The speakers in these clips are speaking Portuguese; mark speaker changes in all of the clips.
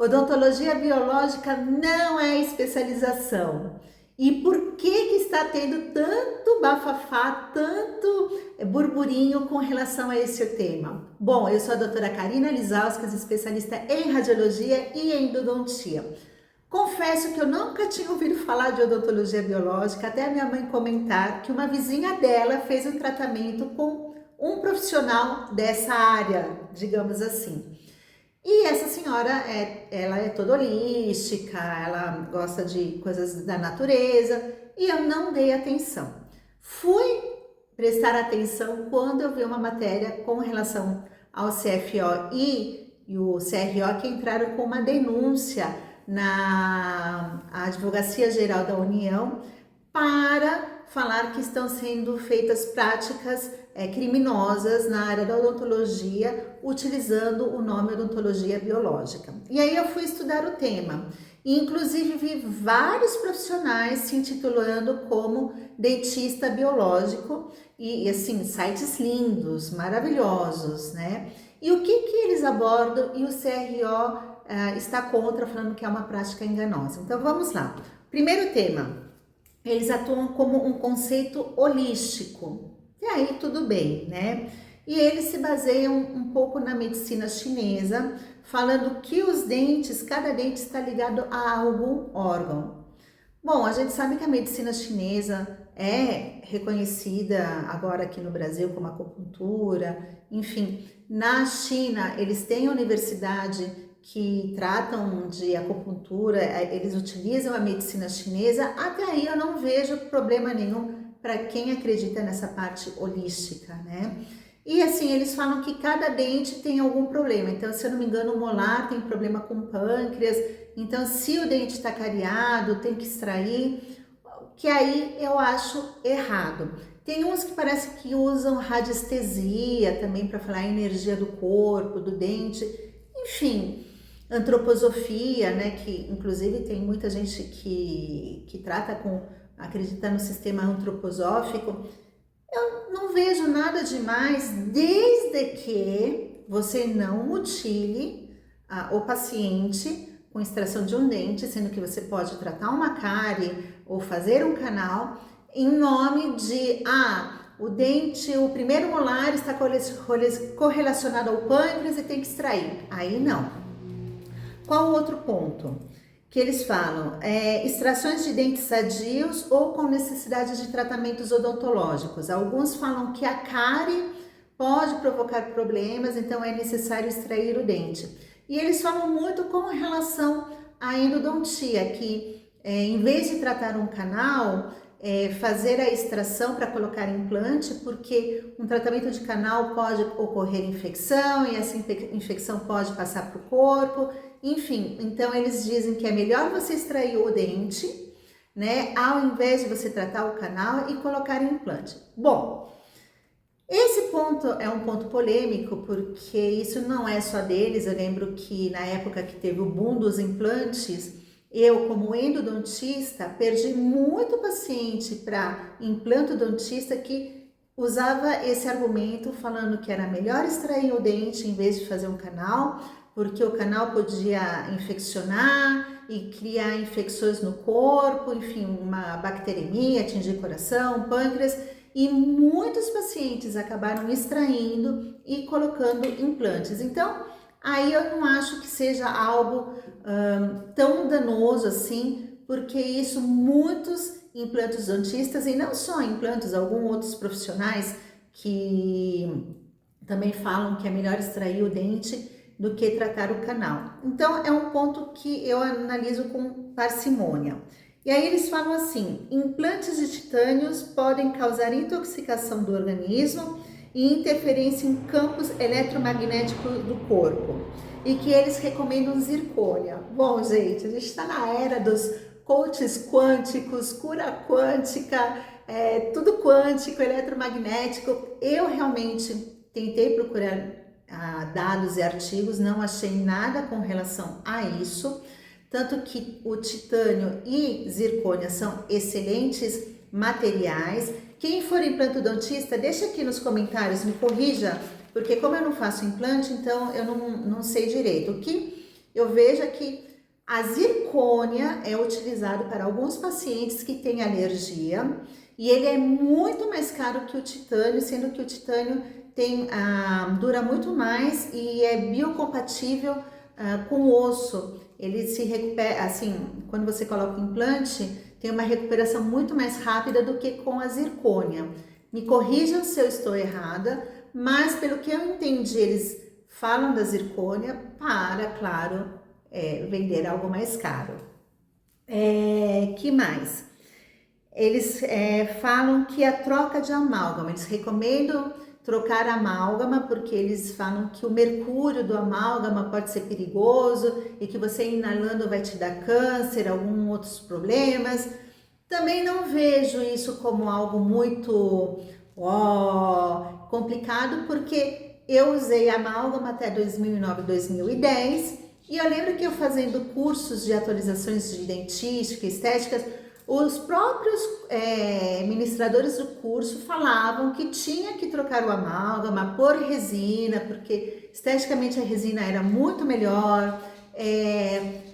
Speaker 1: Odontologia biológica não é especialização. E por que está tendo tanto bafafá, tanto burburinho com relação a esse tema? Bom, eu sou a doutora Karina Lizauskas, especialista em radiologia e endodontia. Confesso que eu nunca tinha ouvido falar de odontologia biológica, até a minha mãe comentar que uma vizinha dela fez um tratamento com um profissional dessa área, digamos assim. E essa senhora, ela é toda holística, ela gosta de coisas da natureza e eu não dei atenção. Fui prestar atenção quando eu vi uma matéria com relação ao CFO e o CRO que entraram com uma denúncia na Advocacia Geral da União para falar que estão sendo feitas práticas criminosas na área da odontologia, utilizando o nome odontologia biológica. E aí eu fui estudar o tema. E, inclusive, vi vários profissionais se intitulando como dentista biológico e assim, sites lindos, maravilhosos, né? E o que eles abordam e o CRO está contra, falando que é uma prática enganosa. Então, vamos lá. Primeiro tema. Eles atuam como um conceito holístico. E aí tudo bem, né? E eles se baseiam um pouco na medicina chinesa, falando que os dentes, cada dente está ligado a algum órgão. Bom, a gente sabe que a medicina chinesa é reconhecida agora aqui no Brasil como acupuntura, enfim. Na China, eles têm universidade que tratam de acupuntura, eles utilizam a medicina chinesa, até aí eu não vejo problema nenhum para quem acredita nessa parte holística, né? E assim, eles falam que cada dente tem algum problema, então se eu não me engano o molar tem problema com pâncreas, então se o dente está cariado tem que extrair, que aí eu acho errado. Tem uns que parece que usam radiestesia também para falar a energia do corpo, do dente, enfim, antroposofia, né, que inclusive tem muita gente que trata acredita no sistema antroposófico. Eu não vejo nada demais, desde que você não mutile o paciente com extração de um dente, sendo que você pode tratar uma cárie ou fazer um canal em nome de, o dente, o primeiro molar está correlacionado ao pâncreas e tem que extrair. Aí não. Qual o outro ponto? Que eles falam, extrações de dentes sadios ou com necessidade de tratamentos odontológicos. Alguns falam que a cárie pode provocar problemas, então é necessário extrair o dente. E eles falam muito com relação à endodontia, que em vez de tratar um canal, fazer a extração para colocar implante, porque um tratamento de canal pode ocorrer infecção e essa infecção pode passar para o corpo, enfim. Então eles dizem que é melhor você extrair o dente, né, ao invés de você tratar o canal e colocar implante. Bom, esse ponto é um ponto polêmico, porque isso não é só deles. Eu lembro que na época que teve o boom dos implantes, eu, como endodontista, perdi muito paciente para implantodontista que usava esse argumento falando que era melhor extrair o dente em vez de fazer um canal, porque o canal podia infeccionar e criar infecções no corpo, enfim, uma bacteremia, atingir coração, pâncreas, e muitos pacientes acabaram extraindo e colocando implantes. Então, aí eu não acho que seja algo tão danoso assim, porque isso muitos implantodontistas, e não só implantes, alguns outros profissionais que também falam que é melhor extrair o dente do que tratar o canal. Então é um ponto que eu analiso com parcimônia. E aí eles falam assim, implantes de titânios podem causar intoxicação do organismo e interferência em campos eletromagnéticos do corpo, e que eles recomendam zircônia. Bom, gente, a gente está na era dos coaches quânticos, cura quântica, tudo quântico, eletromagnético. Eu realmente tentei procurar dados e artigos, não achei nada com relação a isso, tanto que o titânio e zircônia são excelentes materiais. Quem for implantodontista, deixa aqui nos comentários, me corrija, porque como eu não faço implante, então eu não sei direito. O que eu vejo que a zircônia é utilizado para alguns pacientes que têm alergia e ele é muito mais caro que o titânio, sendo que o titânio dura muito mais e é biocompatível com o osso. Ele se recupera, assim, quando você coloca o implante, tem uma recuperação muito mais rápida do que com a zircônia. Me corrijam se eu estou errada, mas pelo que eu entendi, eles falam da zircônia para, claro, vender algo mais caro. Que mais? Eles falam que a troca de amálgama, eles recomendam trocar amálgama porque eles falam que o mercúrio do amálgama pode ser perigoso e que você inalando vai te dar câncer, alguns outros problemas. Também não vejo isso como algo muito complicado, porque eu usei amálgama até 2009, 2010 e eu lembro que eu fazendo cursos de atualizações de dentística, estéticas, os próprios ministradores do curso falavam que tinha que trocar o amálgama por resina, porque esteticamente a resina era muito melhor.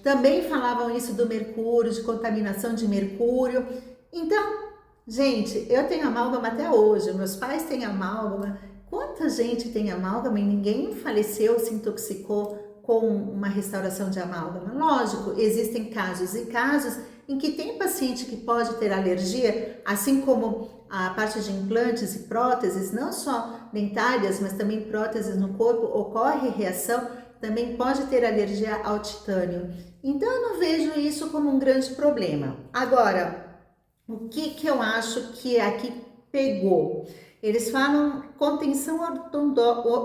Speaker 1: Também falavam isso do mercúrio, de contaminação de mercúrio. Então, gente, eu tenho amálgama até hoje, meus pais têm amálgama. Quanta gente tem amálgama e ninguém faleceu, se intoxicou com uma restauração de amálgama? Lógico, existem casos e casos em que tem paciente que pode ter alergia, assim como a parte de implantes e próteses, não só dentárias, mas também próteses no corpo, ocorre reação, também pode ter alergia ao titânio. Então eu não vejo isso como um grande problema. Agora, o que eu acho que aqui pegou? Eles falam contenção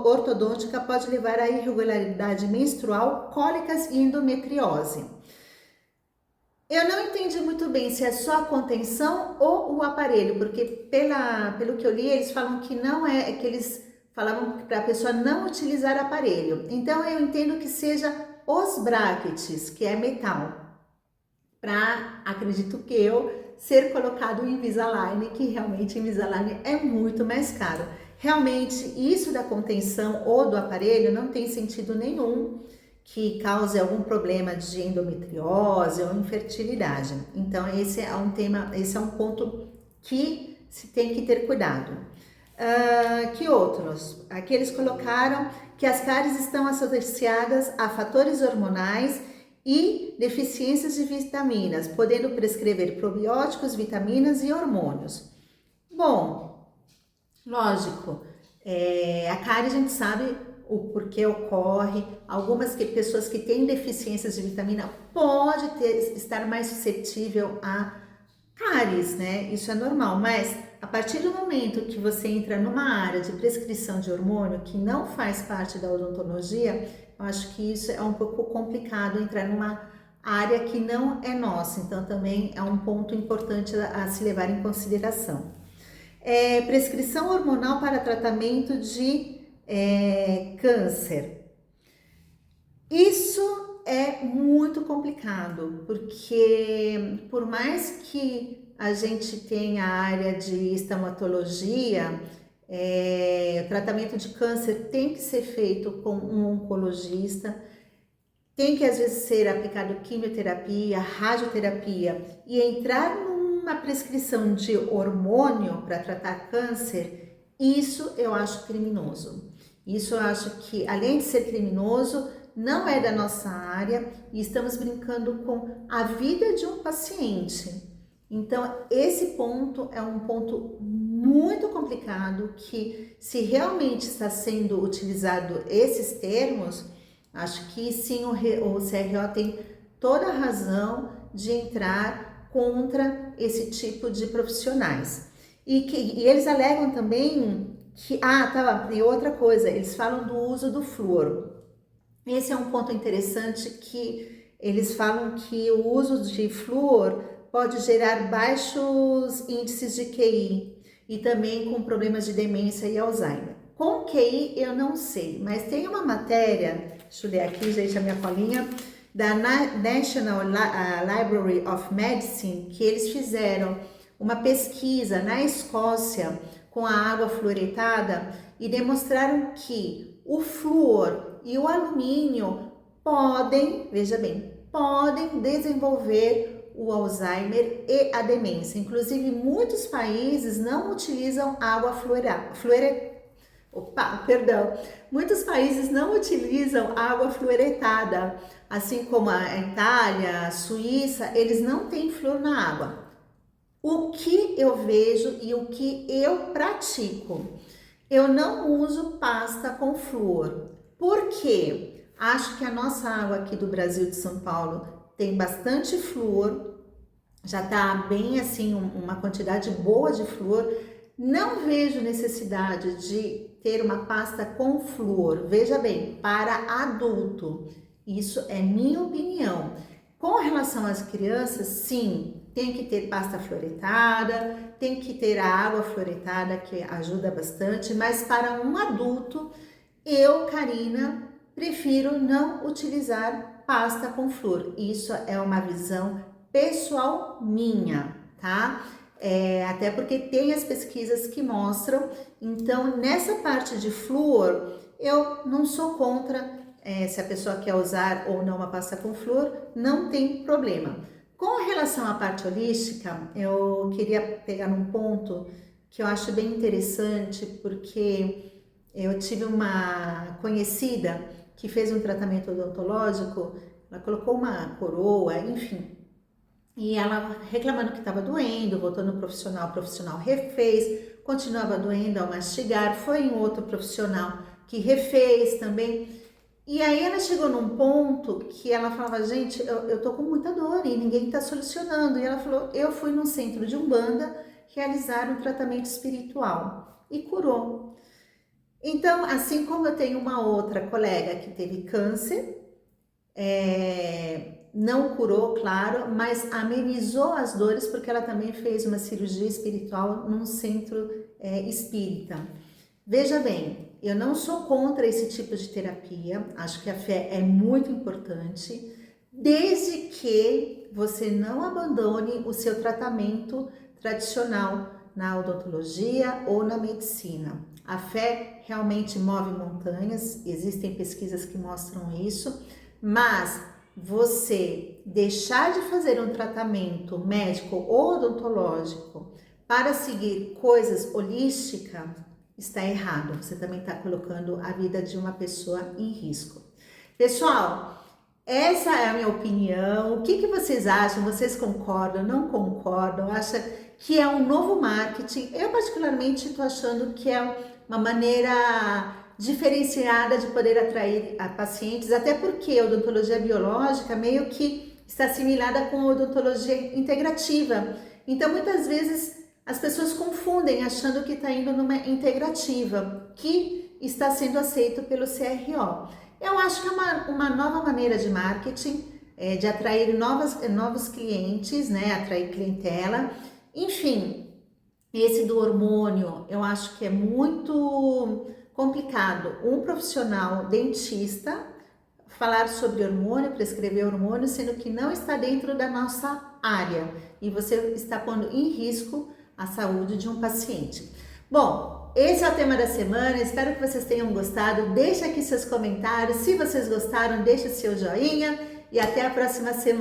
Speaker 1: ortodôntica pode levar a irregularidade menstrual, cólicas e endometriose. Eu não entendi muito bem se é só a contenção ou o aparelho, porque pelo que eu li, eles falam que não é, que eles falavam para a pessoa não utilizar aparelho. Então eu entendo que seja os brackets, que é metal, para, acredito que ser colocado o Invisalign, que realmente o Invisalign é muito mais caro. Realmente, isso da contenção ou do aparelho não tem sentido nenhum que cause algum problema de endometriose ou infertilidade. Então, esse é um ponto que se tem que ter cuidado. Que outros? Aqui eles colocaram que as cáries estão associadas a fatores hormonais e deficiências de vitaminas, podendo prescrever probióticos, vitaminas e hormônios. Bom, lógico, a cárie a gente sabe o porquê ocorre. Algumas pessoas que têm deficiências de vitamina pode estar mais suscetível a cáries, né? Isso é normal, mas a partir do momento que você entra numa área de prescrição de hormônio que não faz parte da odontologia, eu acho que isso é um pouco complicado, entrar numa área que não é nossa, então também é um ponto importante a se levar em consideração. Prescrição hormonal para tratamento de câncer. Isso é muito complicado, porque por mais que a gente tenha a área de estomatologia, o tratamento de câncer tem que ser feito com um oncologista, tem que às vezes ser aplicado quimioterapia, radioterapia, e entrar numa prescrição de hormônio para tratar câncer, isso eu acho criminoso. Isso eu acho que, além de ser criminoso, não é da nossa área e estamos brincando com a vida de um paciente. Então, esse ponto é um ponto muito complicado que, se realmente está sendo utilizado esses termos, acho que sim, o CRO tem toda a razão de entrar contra esse tipo de profissionais. E eles alegam também que, e outra coisa, eles falam do uso do flúor. Esse é um ponto interessante, que eles falam que o uso de flúor pode gerar baixos índices de QI e também com problemas de demência e Alzheimer. Com QI eu não sei, mas tem uma matéria, deixa eu ler aqui, gente, a minha colinha, da National Library of Medicine, que eles fizeram uma pesquisa na Escócia com a água fluoretada e demonstraram que o flúor e o alumínio podem, veja bem, podem desenvolver o Alzheimer e a demência. Inclusive, muitos países não utilizam água muitos países não utilizam água fluoretada, assim como a Itália, a Suíça, eles não têm flúor na água. O que eu vejo e o que eu pratico? Eu não uso pasta com flúor. Por quê? Acho que a nossa água aqui do Brasil, de São Paulo, tem bastante flúor, já tá bem assim, uma quantidade boa de flúor. Não vejo necessidade de ter uma pasta com flúor, veja bem, para adulto. Isso é minha opinião. Com relação às crianças, sim, tem que ter pasta fluoretada, tem que ter a água fluoretada, que ajuda bastante, mas para um adulto, eu, Karina, prefiro não utilizar pasta com flúor. Isso é uma visão pessoal minha, tá? Até porque tem as pesquisas que mostram, então nessa parte de flúor, eu não sou contra, se a pessoa quer usar ou não uma pasta com flúor, não tem problema. Com relação à parte holística, eu queria pegar num ponto que eu acho bem interessante, porque eu tive uma conhecida que fez um tratamento odontológico, ela colocou uma coroa, enfim, e ela reclamando que estava doendo, voltou no profissional, o profissional refez, continuava doendo ao mastigar, foi em outro profissional que refez também. E aí ela chegou num ponto que ela falava, gente, eu tô com muita dor e ninguém tá solucionando. E ela falou, eu fui num centro de Umbanda realizar um tratamento espiritual e curou. Então, assim como eu tenho uma outra colega que teve câncer, não curou, claro, mas amenizou as dores porque ela também fez uma cirurgia espiritual num centro espírita. Veja bem, eu não sou contra esse tipo de terapia, acho que a fé é muito importante, desde que você não abandone o seu tratamento tradicional na odontologia ou na medicina. A fé realmente move montanhas, existem pesquisas que mostram isso, mas você deixar de fazer um tratamento médico ou odontológico para seguir coisas holísticas está errado. Você também está colocando a vida de uma pessoa em risco. Pessoal, essa é a minha opinião. O que vocês acham? Vocês concordam? Não concordam? Acham que é um novo marketing? Eu particularmente estou achando que é uma maneira diferenciada de poder atrair pacientes, até porque a odontologia biológica meio que está assimilada com a odontologia integrativa. Então, muitas vezes, as pessoas confundem achando que está indo numa integrativa, que está sendo aceito pelo CRO. Eu acho que é uma nova maneira de marketing, de atrair novos clientes, né? Atrair clientela. Enfim, esse do hormônio, eu acho que é muito complicado. Um profissional dentista falar sobre hormônio, prescrever hormônio, sendo que não está dentro da nossa área e você está pondo em risco a saúde de um paciente. Bom, esse é o tema da semana, espero que vocês tenham gostado. Deixa aqui seus comentários, se vocês gostaram, deixa seu joinha e até a próxima semana.